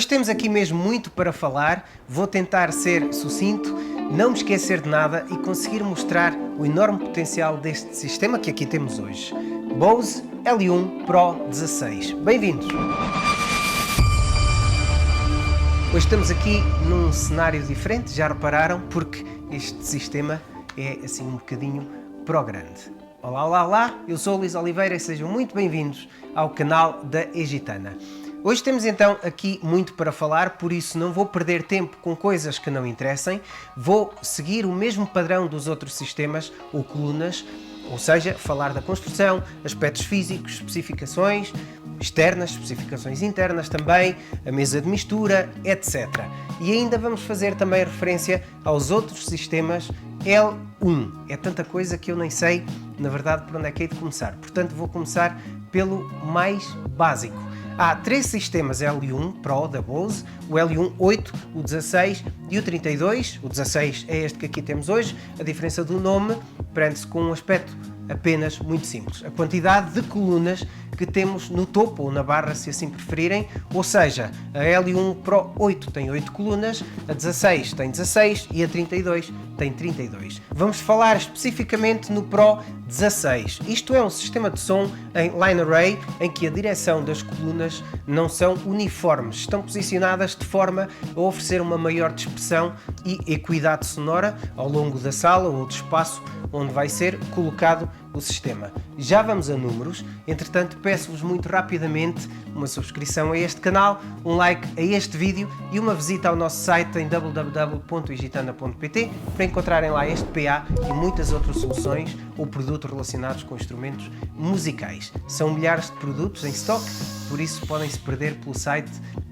Hoje temos aqui mesmo muito para falar, vou tentar ser sucinto, não me esquecer de nada e conseguir mostrar o enorme potencial deste sistema que aqui temos hoje. Bose L1 Pro 16. Bem-vindos! Hoje estamos aqui num cenário diferente, já repararam, porque este sistema é assim um bocadinho pro grande. Olá, olá, olá, eu sou o Luís Oliveira e sejam muito bem-vindos ao canal da Egitana. Hoje temos então aqui muito para falar, por isso não vou perder tempo com coisas que não interessem, vou seguir o mesmo padrão dos outros sistemas ou colunas, ou seja, falar da construção, aspectos físicos, especificações externas, especificações internas também, a mesa de mistura, etc. E ainda vamos fazer também referência aos outros sistemas L1. É tanta coisa que eu nem sei, na verdade, por onde é que hei de começar. Portanto, vou começar pelo mais básico. Há três sistemas L1 Pro da Bose, o L1 8, o 16 e o 32. O 16 é este que aqui temos hoje. A diferença do nome prende-se com um aspecto apenas muito simples. A quantidade de colunas que temos no topo ou na barra, se assim preferirem, ou seja, a L1 Pro 8 tem 8 colunas, a 16 tem 16 e a 32 tem 32. Vamos falar especificamente no Pro 16. Isto é um sistema de som em line array em que a direção das colunas não são uniformes, estão posicionadas de forma a oferecer uma maior dispersão e equidade sonora ao longo da sala ou do espaço onde vai ser colocado o sistema. Já vamos a números, entretanto peço-vos muito rapidamente uma subscrição a este canal, um like a este vídeo e uma visita ao nosso site em www.egitana.pt para encontrarem lá este PA e muitas outras soluções ou produtos relacionados com instrumentos musicais. São milhares de produtos em stock, por isso podem-se perder pelo site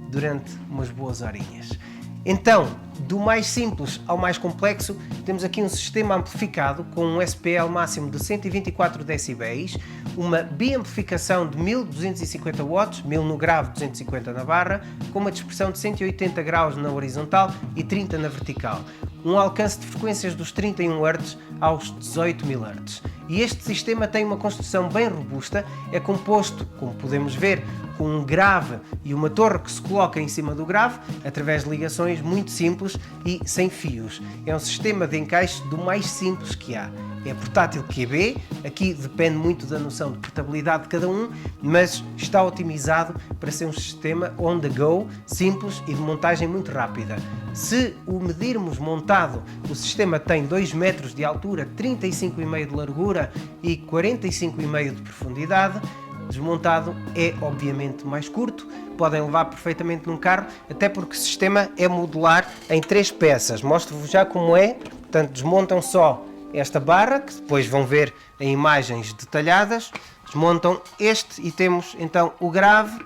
durante umas boas horinhas. Então, do mais simples ao mais complexo, temos aqui um sistema amplificado com um SPL máximo de 124 decibéis, uma biamplificação de 1250 watts, 1000 no grave, 250 na barra, com uma dispersão de 180 graus na horizontal e 30 na vertical. Um alcance de frequências dos 31 Hz aos 18.000 Hz. E este sistema tem uma construção bem robusta, é composto, como podemos ver, com um grave e uma torre que se coloca em cima do grave, através de ligações muito simples e sem fios. É um sistema de encaixe do mais simples que há. É portátil QB, aqui depende muito da noção de portabilidade de cada um, mas está otimizado para ser um sistema on the go, simples e de montagem muito rápida. Se o medirmos montado, o sistema tem 2 metros de altura, 35,5 de largura e 45,5 de profundidade. Desmontado é obviamente mais curto, podem levar perfeitamente num carro, até porque o sistema é modular em 3 peças. Mostro-vos já como é, portanto desmontam só esta barra, que depois vão ver em imagens detalhadas, desmontam este e temos então o grave,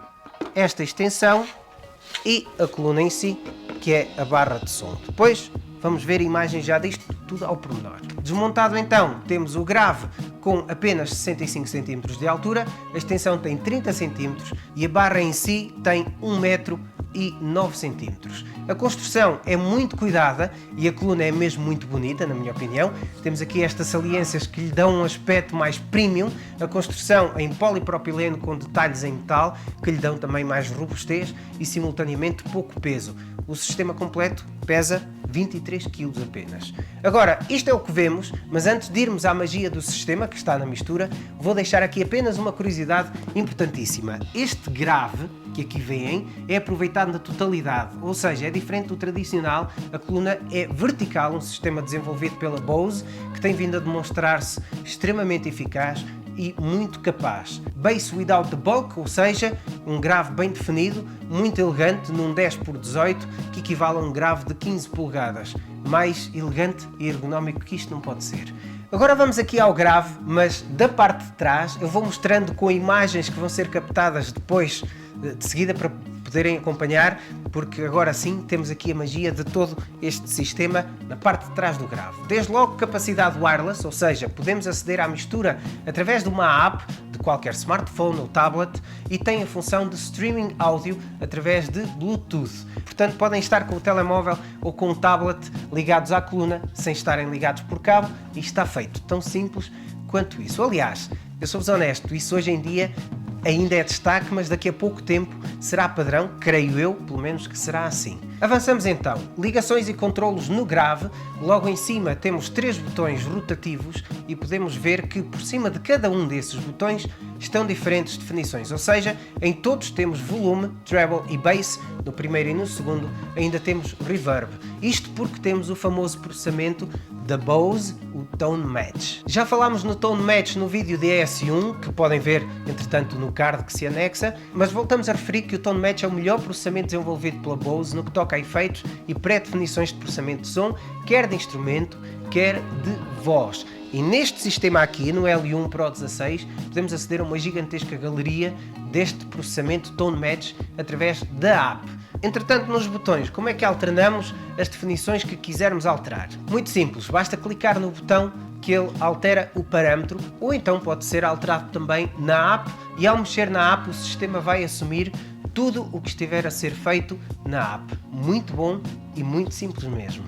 esta extensão e a coluna em si, que é a barra de som. Depois vamos ver imagens já disto tudo ao pormenor. Desmontado então, temos o grave com apenas 65 cm de altura, a extensão tem 30 cm e a barra em si tem 1 metro e 9 cm. A construção é muito cuidada e a coluna é mesmo muito bonita, na minha opinião. Temos aqui estas saliências que lhe dão um aspecto mais premium, a construção em polipropileno com detalhes em metal que lhe dão também mais robustez e simultaneamente pouco peso. O sistema completo pesa 23 kg apenas. Agora, isto é o que vemos, mas antes de irmos à magia do sistema que está na mistura, vou deixar aqui apenas uma curiosidade importantíssima. Este grave que aqui veem é aproveitado na totalidade, ou seja, é diferente do tradicional, a coluna é vertical, um sistema desenvolvido pela Bose que tem vindo a demonstrar-se extremamente eficaz e muito capaz. Bass without the bulk, ou seja, um grave bem definido, muito elegante num 10x18 que equivale a um grave de 15 polegadas. Mais elegante e ergonómico que isto não pode ser. Agora vamos aqui ao grave, mas da parte de trás eu vou mostrando com imagens que vão ser captadas depois de seguida para poderem acompanhar, porque agora sim temos aqui a magia de todo este sistema na parte de trás do grave. Desde logo capacidade wireless, ou seja, podemos aceder à mistura através de uma app de qualquer smartphone ou tablet e tem a função de streaming áudio através de Bluetooth. Portanto, podem estar com o telemóvel ou com o tablet ligados à coluna sem estarem ligados por cabo e está feito. Tão simples quanto isso. Aliás, eu sou-vos honesto, isso hoje em dia ainda é destaque, mas daqui a pouco tempo será padrão, creio eu, pelo menos que será assim. Avançamos então. Ligações e controlos no grave. Logo em cima temos 3 botões rotativos e podemos ver que por cima de cada um desses botões estão diferentes definições, ou seja, em todos temos volume, treble e bass, no primeiro e no segundo ainda temos reverb. Isto porque temos o famoso processamento da Bose, o Tone Match. Já falámos no Tone Match no vídeo de ES1, que podem ver, entretanto, no card que se anexa, mas voltamos a referir que o Tone Match é o melhor processamento desenvolvido pela Bose no que toca a efeitos e pré-definições de processamento de som, quer de instrumento, quer de voz. E neste sistema aqui, no L1 Pro 16, podemos aceder a uma gigantesca galeria deste processamento Tone Match através da app. Entretanto, nos botões, como é que alternamos as definições que quisermos alterar? Muito simples, basta clicar no botão que ele altera o parâmetro, ou então pode ser alterado também na app, e ao mexer na app o sistema vai assumir tudo o que estiver a ser feito na app. Muito bom e muito simples mesmo.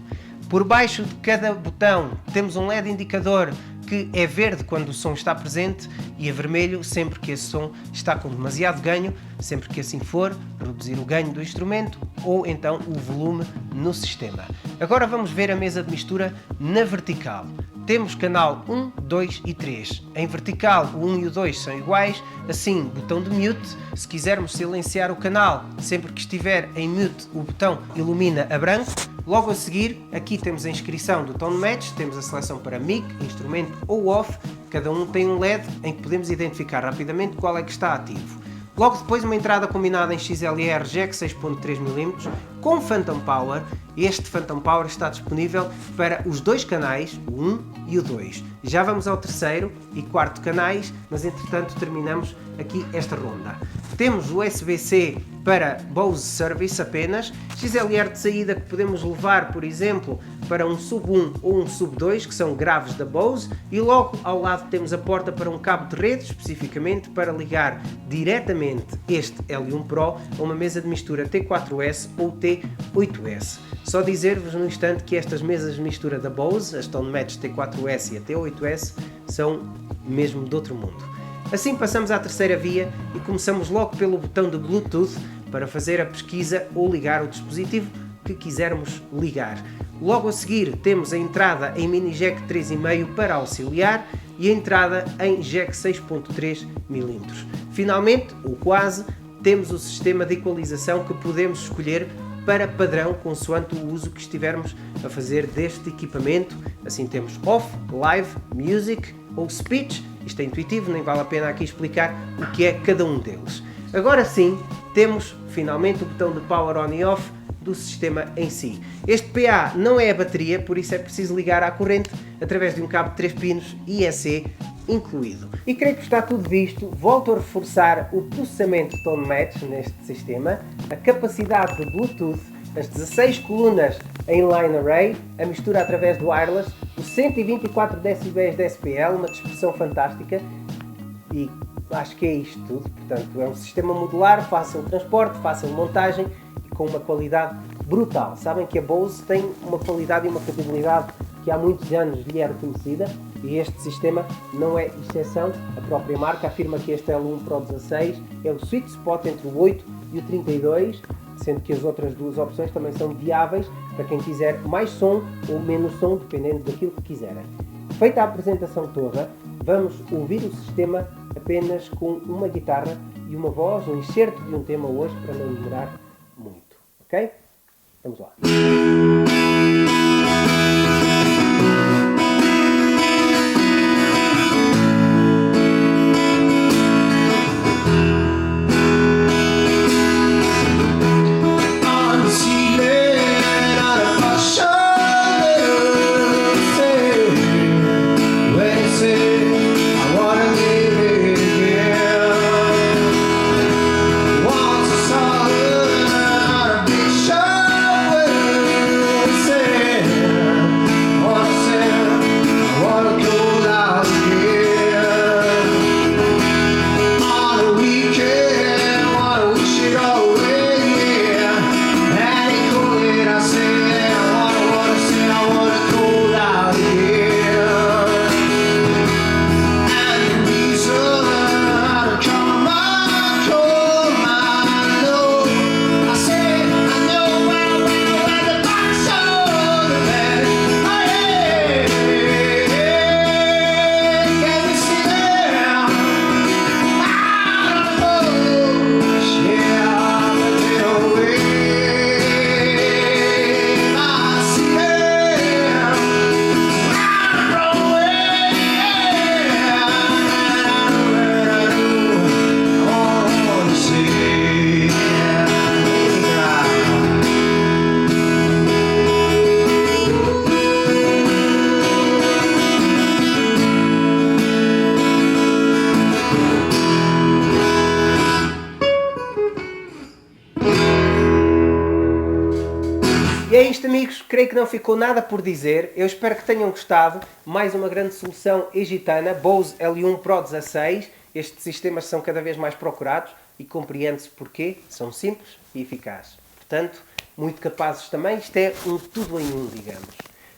Por baixo de cada botão temos um LED indicador que é verde quando o som está presente e é vermelho sempre que esse som está com demasiado ganho. Sempre que assim for, reduzir o ganho do instrumento ou então o volume no sistema. Agora vamos ver a mesa de mistura na vertical. Temos canal 1, 2 e 3. Em vertical o 1 e o 2 são iguais, assim botão de mute. Se quisermos silenciar o canal, sempre que estiver em mute o botão ilumina a branco. Logo a seguir, aqui temos a inscrição do Tone Match, temos a seleção para mic, instrumento ou off, cada um tem um LED em que podemos identificar rapidamente qual é que está ativo. Logo depois uma entrada combinada em XLR Jack 6.3mm com Phantom Power. Este Phantom Power está disponível para os 2 canais, o 1 e o 2. Já vamos ao terceiro e quarto canais, mas entretanto terminamos aqui esta ronda. Temos USB-C para Bose Service apenas, XLR de saída que podemos levar, por exemplo, para um sub 1 ou um sub 2, que são graves da Bose, e logo ao lado temos a porta para um cabo de rede, especificamente para ligar diretamente este L1 Pro a uma mesa de mistura T4S ou T8S. Só dizer-vos no instante que estas mesas de mistura da Bose, as Tone Match T4S e a T8S, são mesmo de outro mundo. Assim passamos à terceira via e começamos logo pelo botão de Bluetooth para fazer a pesquisa ou ligar o dispositivo que quisermos ligar. Logo a seguir temos a entrada em mini jack 3,5 para auxiliar e a entrada em jack 6.3mm. Finalmente, ou quase, temos o sistema de equalização que podemos escolher para padrão consoante o uso que estivermos a fazer deste equipamento. Assim temos off, live, music ou speech. Isto é intuitivo, nem vale a pena aqui explicar o que é cada um deles. Agora sim, temos finalmente o botão de power on e off do sistema em si. Este PA não é a bateria, por isso é preciso ligar à corrente através de um cabo de 3 pinos IEC incluído. E creio que está tudo visto. Volto a reforçar o processamento Tone Match neste sistema, a capacidade de Bluetooth, as 16 colunas em line array, a mistura através do wireless, os 124 dB de SPL, uma dispersão fantástica, e acho que é isto tudo. Portanto, é um sistema modular, fácil de transporte, fácil de montagem e com uma qualidade brutal. Sabem que a Bose tem uma qualidade e uma credibilidade que há muitos anos lhe é reconhecida e este sistema não é exceção. A própria marca afirma que este L1 Pro 16 é o sweet spot entre o 8 e o 32, sendo que as outras duas opções também são viáveis para quem quiser mais som ou menos som, dependendo daquilo que quiserem. Feita a apresentação toda, vamos ouvir o sistema apenas com uma guitarra e uma voz, um excerto de um tema hoje, para não demorar muito, ok? Vamos lá. isto, amigos, creio que não ficou nada por dizer. Eu espero que tenham gostado. Mais uma grande solução egitana, Bose L1 Pro 16. Estes sistemas são cada vez mais procurados e compreende-se porquê. São simples e eficazes. Portanto, muito capazes também. Isto é um tudo em um, digamos.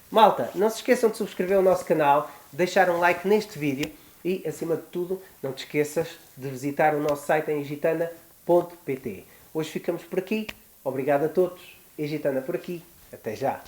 Malta, não se esqueçam de subscrever o nosso canal, deixar um like neste vídeo e, acima de tudo, não te esqueças de visitar o nosso site em egitana.pt. Hoje ficamos por aqui. Obrigado a todos. Egitana por aqui. Até já.